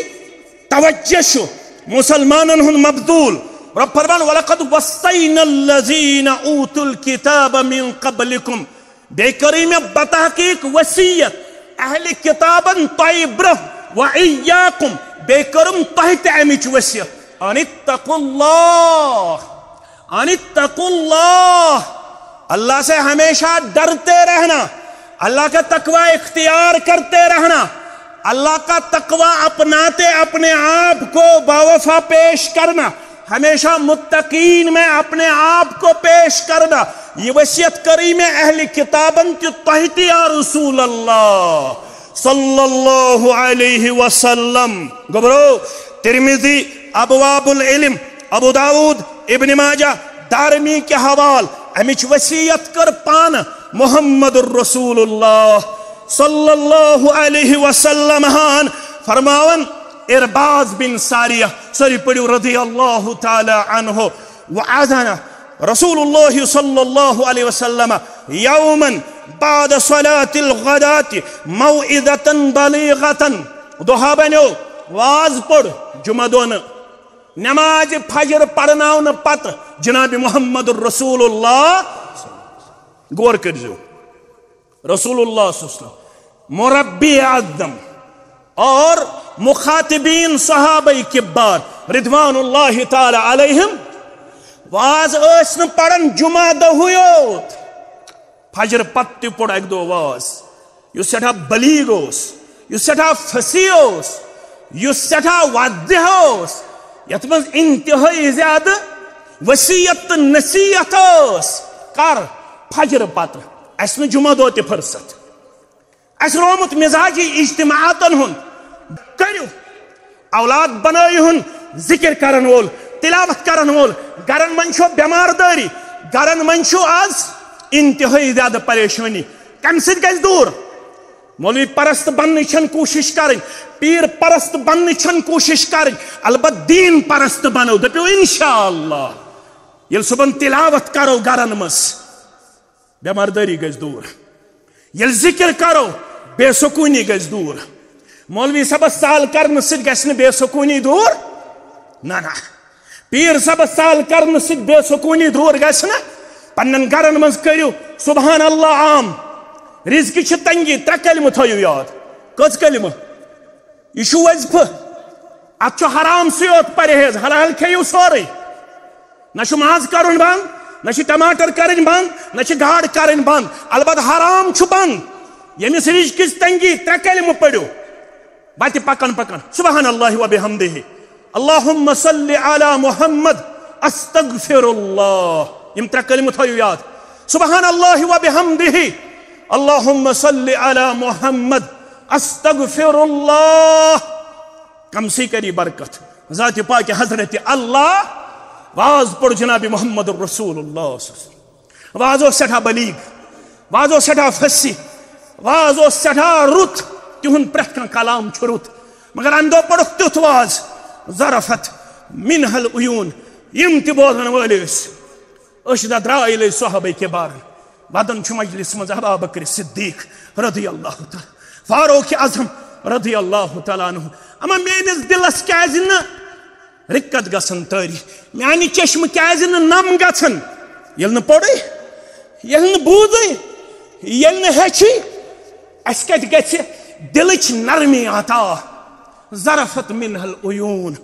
توجہ چھُ مسلمانن ہن مبذول. رب فرمان وَلَقَدْ وَصَّيْنَا الَّذِينَ أُوتُوا الْكِتَابَ مِن قَبْلِكُمْ. بے کری میں بتحقیق وصیت اہل کتابن تۄہہِ برٛونٛہہ وَإِيَّاكُمْ بے کرم تۄہہِ تہِ امِچ وصیت ان اتقوا اللہ ان اتقوا اللہ. اللہ سے ہمیشہ ڈرتے رہنا اللہ کا تقوی اختیار کرتے رہنا اللہ کا تقوی اپناتے اپنے آپ کو باوفا پیش کرنا ہمیشہ متقین میں اپنے آپ کو پیش کرنا. یہ وصیت کریم اہل کتابن کی تحتی یا رسول اللہ صلی اللہ علیہ وسلم. گبرو ترمذی ابواب العلم ابو داود ابن ماجہ دارمی کے حوال امچ وصیت کر پان محمد الرسول اللہ صلی اللہ علیہ وسلم ہان فرماون ارباز بن ساریہ سری پڑیو رضی اللہ تعالی عنہ وعاذنا رسول اللہ صلی اللہ علیہ وسلم یوما بعد صلاة الغداة موعظة بلیغة دہا بنیو واز پڑ جمعہ دون نماز فجر پڑھناون پت جناب محمد الرسول اللہ غور کرزو رسول اللہ صلی اللہ علیہ وسلم مربی اعظم اور مخاطبین صحابہ کبار رضوان اللہ تعالی علیہم واز ٲسۍ پڑھن جمعہ دۄہٕے یوت فجر پتہٕ تہِ پوٚر اکہِ دۄہ واز یُس سٮ۪ٹھاہ بلیغ اوس یُس سٮ۪ٹھاہ فصیح اوس یُس سٮ۪ٹھاہ واضح اوس یتھ منٛز انتہٲئی زیادٕ وصیت تہٕ نصیحت ٲس کر فجر پتہٕ اسہِ نہٕ جمعہ دۄہ تہِ فرصت اسہِ رومُت مزاجی اجتماعاتن ہُنٛد کٔرِو اولاد بنٲیہُن ذکر کرن وول تلاوت کرن وول گرن من چھو بیمار داری گرن من چھو آز انتہائی زیادہ پریشانی کم سۭتۍ گژھِ دوٗر مولوی پرست بننٕچ چھنہٕ کوٗشش کرٕنۍ پیٖر پرست بننٕچ چھنہٕ کوٗشش کرٕنۍ البتہ دیٖن پرست بنو دٔپِو انشاءاللہ ییٚلہِ صُبحن تلاوت کرو گرن منٛز بیمار داری گژھِ دوٗر ییٚلہِ ذکر کرو بے سکوٗنی گژھِ دوٗر مولوی صبس سال کرنہٕ سۭتۍ گژھِ نہٕ بے سکوٗنی دوٗر نہ نہ پیر صبس سال کرنہٕ سۭتۍ بے سکوٗنی دوٗر گژھِ نہٕ پنن گرن منٛز کٔرِو سبحان اللہ عام رزقہِ چھِ تنگی 3 کلمہٕ تھٲیِو یاد کٔژ کلمہٕ یہِ چھُ وظیفہٕ اتھ چھُ حرام سٕے یوت پرہیز حلال کھیٚیِو سورُے نہ چھُ ماز کرُن بنٛد نہ چھِ ٹماٹر کرٕنۍ بنٛد نہ چھِ گاڈ کرٕنۍ بنٛد البتہ حرام چھُ بنٛد ییٚمِس رزقٕچ تنگی 3 کلمہٕ پٔرِو وتہِ پکن پکن سبحان اللہ وبحمدہ اللهم صل على محمد استغفر الله يم ترى كلمة تھٲیِو یاد سبحان الله وبحمده اللهم صل على محمد استغفر الله کم سی کری برکت ذات پاک حضرت اللہ واز پڑھ جناب محمد الرسول اللہ was سٹھا Baligh was سٹھا Fasih was سٹھا رت تہن پرت کان کلام چھ رت مگر ام دو پڑھ تیت واز ظرفت منہ العیون یم تہ بوزن وٲلۍ ٲسۍ درٛاے لٔگۍ صحابہ کبارن ودن چھ مجلس مز ابا بکر صدیق رضی اللہ تعالی فاروق اعظم رضی اللہ تعالیٰ عنہ اما میانس دلس کیازِ نہٕ رکت گژھان تٲری میانہِ چشمہ کیازِ نہٕ نم گژھان ییٚلہِ نہٕ پوٚرٕے ییٚلہِ نہٕ بوٗزٕے ییٚلہِ نہٕ ہیٚچھٕے اَسہِ کتہِ گژھِ دلٕچ نرمی عطا ظرفت منہ العیون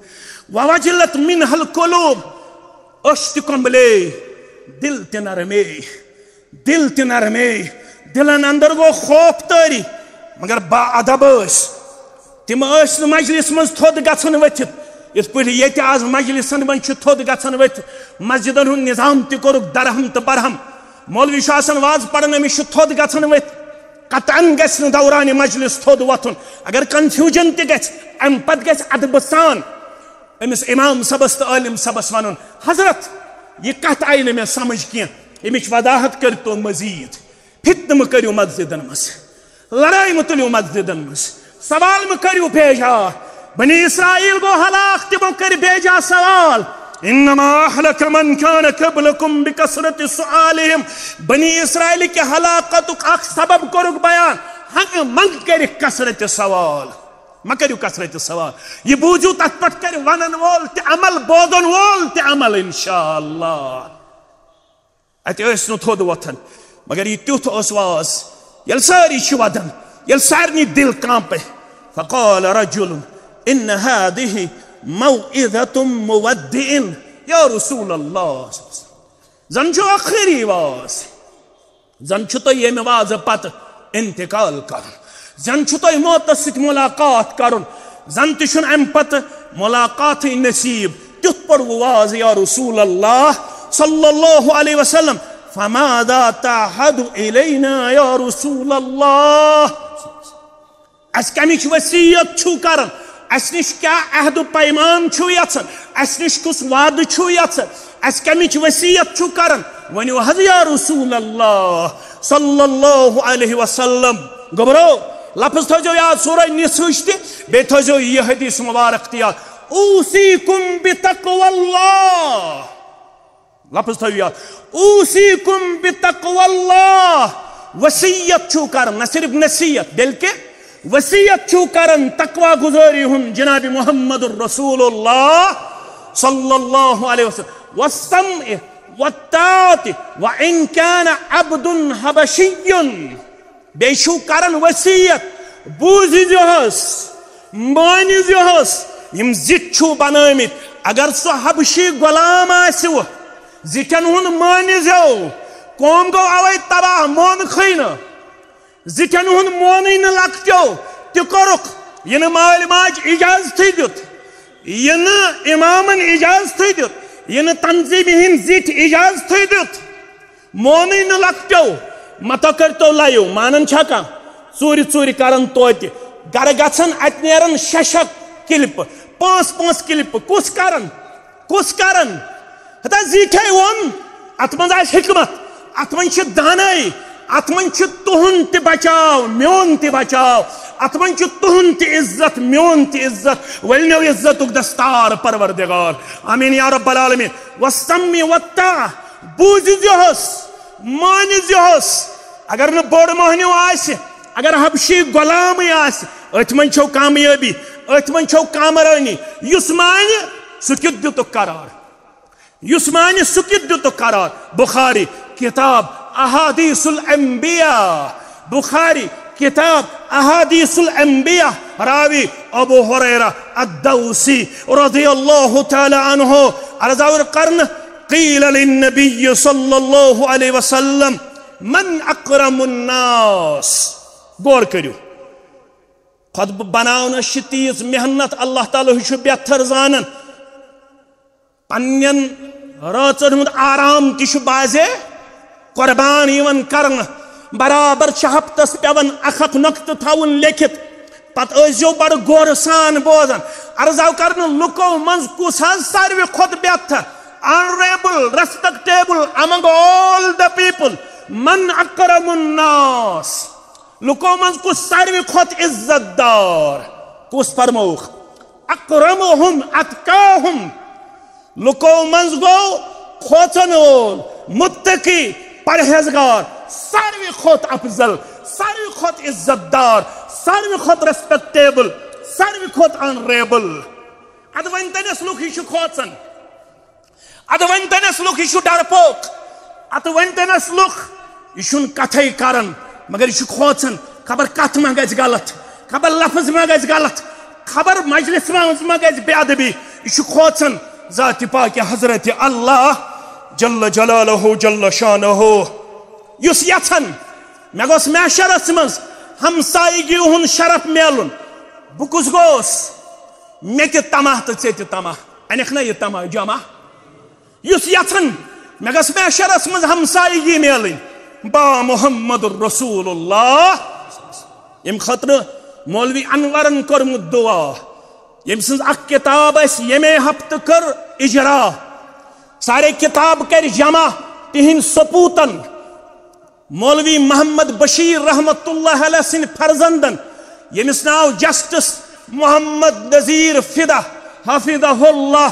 ووجلت منہ القلوب أچھ تہِ کۄمبلے دل تہِ نرمے دل تہِ نرمے دلن اندر گو خوف تٲری مگر با ادب تم نہٕ مجلس مز تھوٚد گژھان ؤتھِتھ یِتھ پٲٹھۍ ییٚتہِ آز مجلسن منٛز چھُ تھوٚد گژھان ؤتھِتھ مسجدن ہُنٛد نظام تہِ کوٚرُکھ درہم تہٕ برہم مولوی چھُ آسان واز پران أمِس چھُ تھوٚد گژھان ؤتھِتھ قطعن گژھِ نہٕ دورانہِ مجلس تھوٚد وۄتھُن اگر کنفیوجن تہِ گژھِ امہِ پتہٕ گژھِ ادبہٕ سان أمِس امام صٲبس تہٕ عٲلم صٲبس ونُن حضرت یہِ کتھ آیہِ نہٕ مےٚ سمجھ کینٛہہ امِچ وضاحت کٔرتو مزید فتنہٕ مہٕ کٔرِو مسجدن منٛز لڑائی مہٕ تُلِو مسجدن منٛز سوال مہٕ کٔرِو بیجا بنی اسرائیل گو ہلاک تمو کٔرۍ بیجا سوال انما اهلك من كان قبلكم بكثرة سؤالهم بنی اسرائیل کے ہلاکتُک اکھ سبب کوٚرُکھ بیان ہنگہٕ منگہٕ کٔرِکھ کثرت سوال ما کٔرِو کثرت سوال یہ بوٗزِو تتھ پٮ۪ٹھ کَرِ ونن وول تہِ عمل بوزن وول تہِ عمل انشاء اللہ اتہِ ٲسۍ نہٕ تھوٚد وۄتھان مگر یہ تیُتھ اوس واز ییٚلہِ سٲری چھِ ودان ییٚلہِ سارنٕے دل کانپے فقال رجل ان هذه موعظة مودع یا رسول اللہ زن چھُ ٲخری واز زن چھُ تۄہہِ ییٚمہِ وازٕ پتہٕ انتقال کرُن زن چھُ تۄہہِ موتس سۭتۍ ملاقات کرُن زن تہِ چھُنہٕ امہِ پتہٕ ملاقاتٕے نصیب تیُتھ پوٚروٕ واز یا رسول اللہ صلی اللہ علیہ وسلم فماذا تعهد إلينا يا رسول الله اس کمچ وصیت چھو کرن اس نش کیا عہد و پیمان چھو یژھان اس نش کس وعدٕ چھو یژھان اس کمچ وصیت چھو کرن ونیو حض یا رسول اللہ صلی اللہ علیہ وسلم گبرو لفظ تھوجو یاد سورہ نسوش تہ بیٚیہِ تھوجو یہ حدیث مبارک تہ یاد اوصیکم بتقوی اللہ لفظ تھو یاد اوصیکم بتقوی اللہ وصیت چھو کرن نہ صرف نصیحت بلکہ وصیت چھو کرن تقوی گزاری ہن جناب محمد الرسول اللہ صلی اللہ علیہ وسلم والسمع والطاعت وان كان عبد حبشی بیٚیہِ چھو کرن وصیت بوٗزِزِہوس مٲنِزِہوس یم زِٹھ چھو بنٲمٕتۍ اگر سُہ حبشی غلام آسِوٕ زِٹھٮ۪ن ہُنٛد مٲنِزیو قوم گو اوے تباہ مونکھٕے نہٕ زِٹھٮ۪ن ہُنٛد مونٕے نہٕ لۄکٹیو تہِ کوٚرُکھ یہِ نہٕ مٲلۍ ماجہِ اجازتھٕے دیُت یہِ نہٕ اِمامن اجازتھٕے دیُت یہِ نہٕ تنظیٖمہِ ہٕنٛدۍ زِٹھۍ اجازتھٕے دیُت مونٕے نہٕ لۄکٹیو متو کٔرتو لایو مانن چھا کانٛہہ ژوٗرِ ژوٗرِ کرن توتہِ گرٕ گژھن اتہِ نیرن شےٚ شےٚ کلپہٕ پانٛژھ کلپہٕ کُس کرن ہتا زیٹھے وون ات منٛز آسہِ حکمت ات منٛز چھِ دانٲیی ات منٛز چھُ تُہُنٛد تہِ بچاو میون تہِ بچاو ات منٛز چھُ تُہُنٛد تہِ عزت میون تہِ عزت ؤلنو عزتُک دستار پروردگار آمیٖن یا رب العالمین والسمع والطاعہ بوٗزِزِہوس مٲنِزِہوس اگر نہٕ بوٚڑ مٔہنیو آسہِ اگر حبشی غلامٕے آسہِ أتھۍ منٛز چھو کامیٲبی أتھۍ منٛز چھو کامرٲنی یُس مانہِ سُہ کیُتھ دِتُکھ قرار یُس مانہِ سُہ کیُتھ دِتُکھ قرار بخاری کتاب احادیث الانبیاء بخاری کتاب احادیث الانبیاء راوی ابو ہریرہ الدوسی رضی اللہ تعالی عنہ عرض اور قرن قیل للنبی صلی اللہ علیہ وسلم من اکرم الناس غور کریو خود بناونس چھ تیز محنت اللہ تعالیٰ چھ بہتر زانن پنن راتن ہند آرام تہ بازے قربان یوان کرن برابر ہفتس پیون اخ نقطہ تھاون لیکھت پت ٲسۍزیو بڑ غور سان بوزان عرض آو کرن لُکو منز کس حظ ساروی کھۄتہٕ بہتر honorable respectable among all the people من اکرم الناس لُکو منز کس ساروی کھۄتہٕ عزت دار کس فرموکھ اکرمہم اتقاہم لُکو منز گو کھوژن وول متقی پرہیزگار ساروی کھوت افضل ساروی کھوت عزت دار ساروی کھوت ریسپیکٹیبل ساروی کھوت آنریبل اد ونتنس لوک یہ کھوژن اد ونتنس لوک یہ ڈرپوک اد ونتنس لوک یہ کتھے کرن مگر یہ کھوژن خبر کت ما گژھِ غلط خبر لفظ ما گژھِ غلط خبر مجلس ما گژھِ بے ادبی یہ کھوژن ذات پاک حضرت اللہ جل جلالہ جل شانہ یس یژھن مے گوس معاشرس مز ہمسائیگی ہند شرف میلن بہ کس گوس مے تہ تماہ تو ژے تہ تماہ انکھ نا یہ تماہ جمع یس یژھن مے گوس معاشرس مز ہمسائیگی میلن با محمد رسول اللہ یم خاطر مولوی انورن کورمت دعا یم سنز اخ کتاب اس یمے ہفتہ کر اجرا سارے کتاب کر جمع تہند سپوتن مولوی محمد بشیر رحمت اللہ علیہ سن فرزندن یمس ناو جسٹس محمد نذیر فدا حفظہ اللہ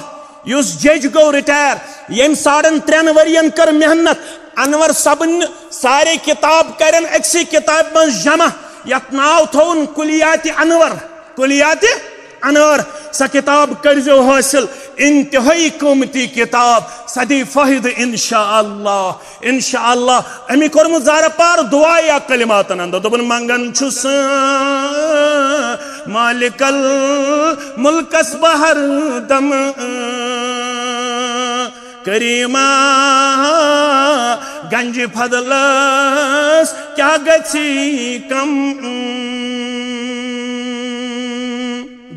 یس جج گو ریٹائر یم 3.5 ورین کر محنت انور صبن سارے کتاب کرن اکسی کتاب من جمع یت ناو تھون کلیات انور کلیات انور سا کتاب کرزو حاصل انتہائی قیمتی کتاب صدی فہد انشاءاللہ انشاءاللہ امی کورمت زارہ پار دعا یا کلماتن اندر دبن منگن چھس مالک الملکس بہر دم کریمہ گنج فضلس کیا گچھی کم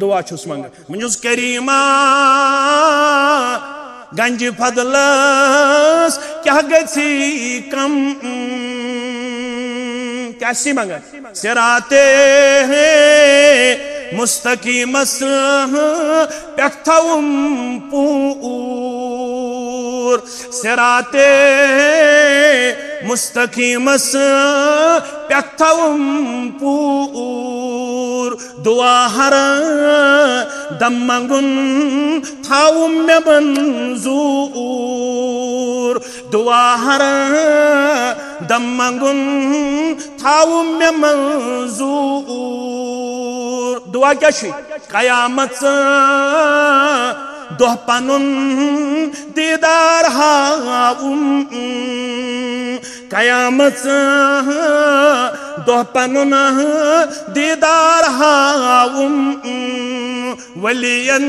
دعا چھس منگن منجز کریمہ گنج فضلس کیا گچھی کم کیسی منگن صراط مستقیمس پیٹھ تھاوم پور صراط مستقیمس پیٹھ تھاوم پور دعا ہر دم منگن تھاوم میں منظور دعا ہر دم منگن تھاوم میں منظور دعا کیا چھ قیامت دہ پنن دیدار ہاوم قیامت دہ پنن دیدار ہاوم ولین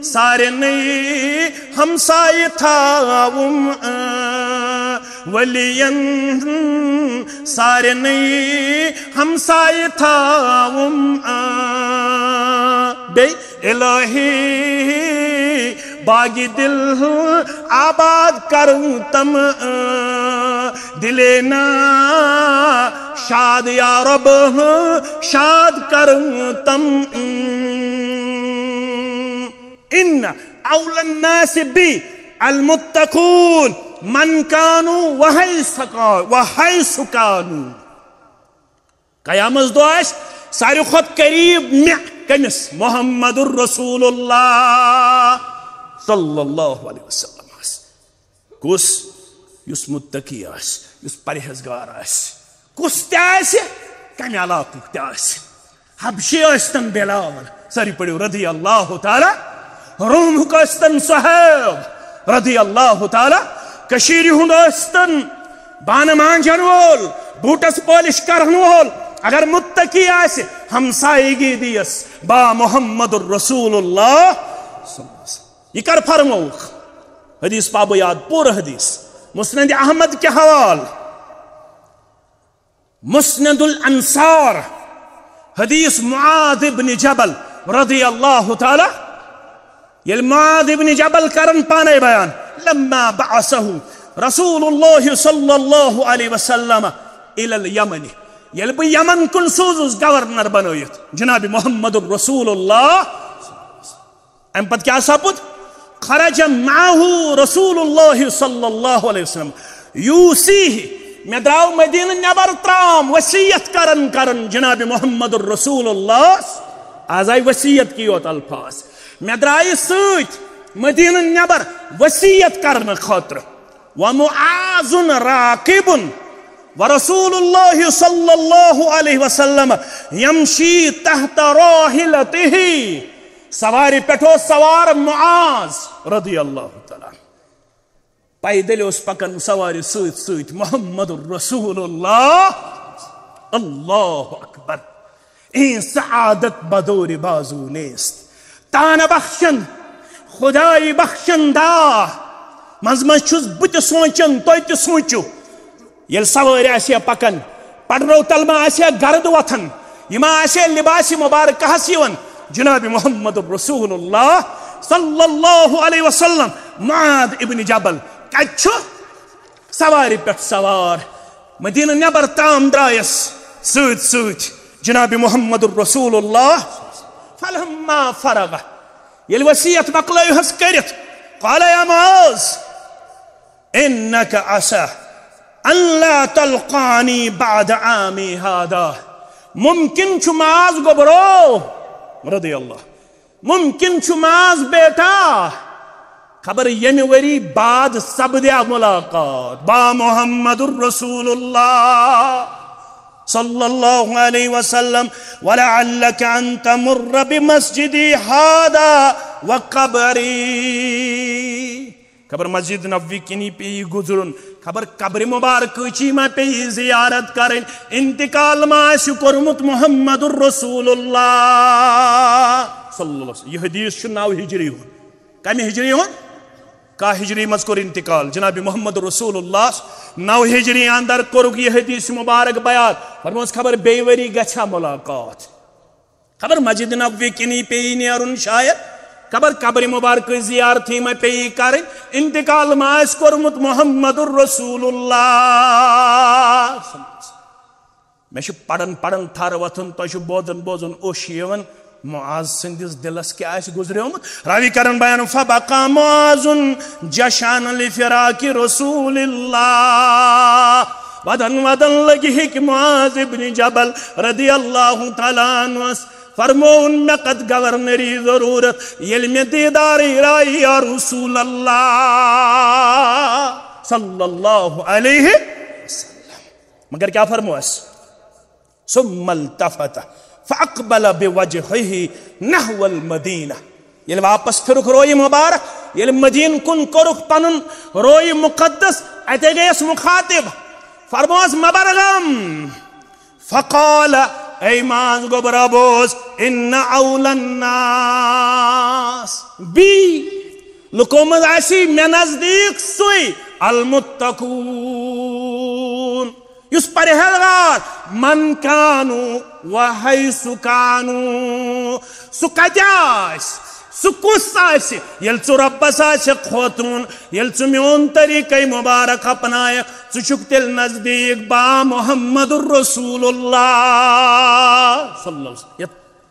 سارنی ہمسائے تھاوم ولین سارنی ہمسائے تھاوم بے الہی باغی دل آباد کروں تم دلینا شاد یا رب شاد کروں تم ان اول الناس بی المتقون من کانوا وحیث کانوا قیامت دعاش ساری خود قریب میں کمس محمد الرسول اللہ صلی اللہ علیہ وسلم کس یس متقی آس یس پرہیزگار آس کس تیاس کمی علاقہ تیاس حبشی آستن بلال ساری پڑھو رضی اللہ تعالی روم کستن صحیب رضی اللہ تعالی کشیری ہند آستن بان مانجن وول بوٹس پالش کرن وول اگر متقی آس ہمسائیگی دیس با محمد الرسول اللہ یہ کر فرموک حدیث پابو یاد پورا حدیث مسند احمد کے حوال مسند الانصار حدیث معاذ بن جبل رضی اللہ تعالی يل معاذ بن جبل كرن پانے بیان لما بعثه رسول الله صلى الله عليه وسلم الى اليمن يل بہ یمن کن سوزس گورنر بنائت جناب محمد رسول اللہ ام پت کیا سپد خرج معه رسول الله صلى الله عليه وسلم يوصيه میں دراو مدینہ نبر ترام وصیت کرن جناب محمد رسول اللہ آزائی وصیت کی ہوت الفاظ میں درائی سوت مدینہ نبر وصیت کرن خاطر ومعاذ راقب ورسول الله صلى الله عليه وسلم يمشي تحت راحلته سواری پٹھو سوار معاذ رضی اللہ تعالیٰ پیدل اس پکن سواری سوت محمد رسول اللہ اللہ اکبر این سعادت بدور بازو نیست تان بخشن خدای بخشن دا مزمز چھس بت سوچن تو سوچو یل سواری آسیا پکن پڑھرو تلما آسیا گرد وطن یما آسیا لباسی مبارک حسیون جناب محمد رسول اللہ صلی اللہ علیہ وسلم معاذ ابن جبل کچھ سواری پٹ سوار مدینہ نبر تام درائس سوت جناب محمد رسول اللہ فلما فرغ یل وصیت مقلعی حس کرت قال یا معاذ انك عسى ان لا تلقاني بعد عامي هذا ممکن چھ معاذ گبرو رضی اللہ ممکن چھ معاذ بیٹا خبر یمی وری بعد سبدیا ملاقات با محمد الرسول اللہ صلی اللہ علیہ وسلم ولعلك ان تمر بمسجدی هذا وقبری خبر مسجد نبوی کنی پی گزرن خبر قبر مبارک چی ما پی زیارت کرن انتقال ما شکرمت محمد الرسول اللہ صلی اللہ علیہ وسلم یہ حدیث ناو ہجری ہون کمی ہجری ہون کا ہجری مذکر انتقال جناب محمد رسول اللہ نو ہجری اندر کرک یہ حدیث مبارک بیان فرموس خبر بیوری گچھا ملاقات خبر مسجد نبوی کنی پی نیرن شاید خبر قبر مبارک زیارتی میں پی کریں انتقال ماس کرمت محمد الرسول اللہ میں پڑھن تھار وطن تو بوزن اوشیون معاذ سندس دلس کیا اس گزرے ہومت راوی کرن بیان فبقى معاذ جشان لفراق رسول اللہ ودن لگی کہ معاذ ابن جبل رضی اللہ تعالیٰ عنہ فرمون میں قد گورنری ضرورت یل میں دیداری رائی یا رسول اللہ صلی اللہ علیہ وسلم مگر کیا فرموس ثم التفت فاقبل بوجهه نحو المدینہ یل واپس پھرک روی مبارک یل مدین کن کرک پنن روی مقدس اتے گئیس مخاطب فرموس مبرغم فقال ایمان گبرا بوز ان اول الناس بی لکومت آسی میں نزدیک سوئی المتقون یس پرہیزگار من کانو وحیث کانو سکجاس سکوس آسی یل چو ربس آسی خوتون یل چو میون طریقی مبارک اپنائے چو تل نزدیک با محمد الرسول اللہ صلی اللہ علیہ وسلم یہ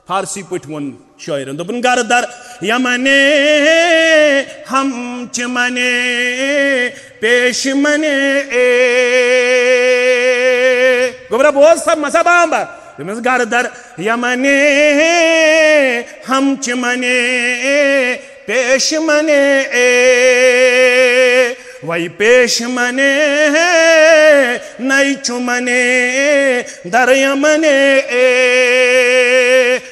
فارسی پٹھون شاعرن دبن گردر یمنے ہم چمنے پیش منے گبرہ بہت سب مسا بامبر تمس گردر یمنے ہم چمنے پیش منے وی پیش منے نئی چمنے در یمنے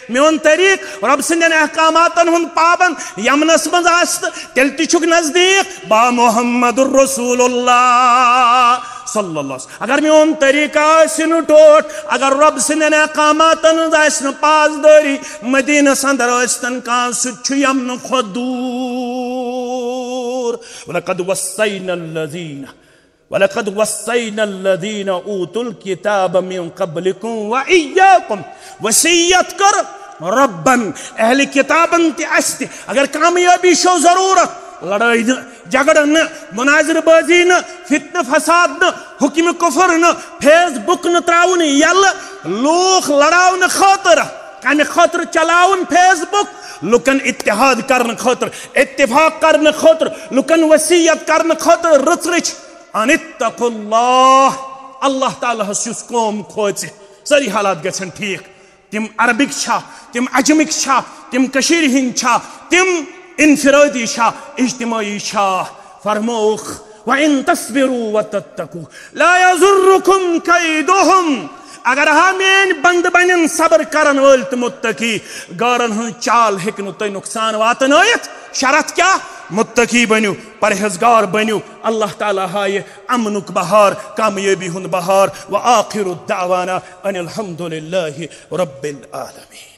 میون طریق رب سندین احکاماتن ہن پابند یمنس مز آست تیل تی چھک نزدیک با محمد الرسول اللہ صلی اللہ علیہ وسلم اگر میون طریقہ سن ٹوٹ اگر رب سندین احکاماتن آسن پاسداری مدینہ سندر آستن کان سچ یمن خود دور وَلَقَدْ وَصَّيْنَا الَّذِينَ أُوتُوا الْكِتَابَ مِنْ قَبْلِكُمْ وَإِيَّاكُمْ وصیت کر ربن اہل کتابن تہ اگر کامیابی شو ضرورت لڑائی جھگڑ مناظر بازی فتنہ فساد حکم کفر فیس بک تراؤن یل لوک لڑاؤن خاطر کمہ خاطر چلاؤن فیس بک لکن اتحاد کرنے خاطر اتفاق کرنے خاطر لکن وصیت کرنے خاطر رچ رچ ان اتقوا اللہ اللہ تعالیٰ ہس قوم کھوچ ساری حالات گھن ٹھیک تم عربک چھا تم عجمک چھا تم کشیر ہند چھا تم انفرادی چھا اجتماعی چھا فرموخ وَإِن تَصْبِرُوا وَتَتَّقُوا لَا يَضُرُّكُمْ كَيْدُهُمْ اگر ہمین بند بنن صبر کرن ول تو متقی گارن ہن چال ہکن تہ نقصان واتنائت شرط کیا متقی بنو پرہیزگار بنو اللہ تعالی ہائے امنک بہار کامیابی ہند بہار وآخر الدعوانا ان الحمد للہ رب العالمین.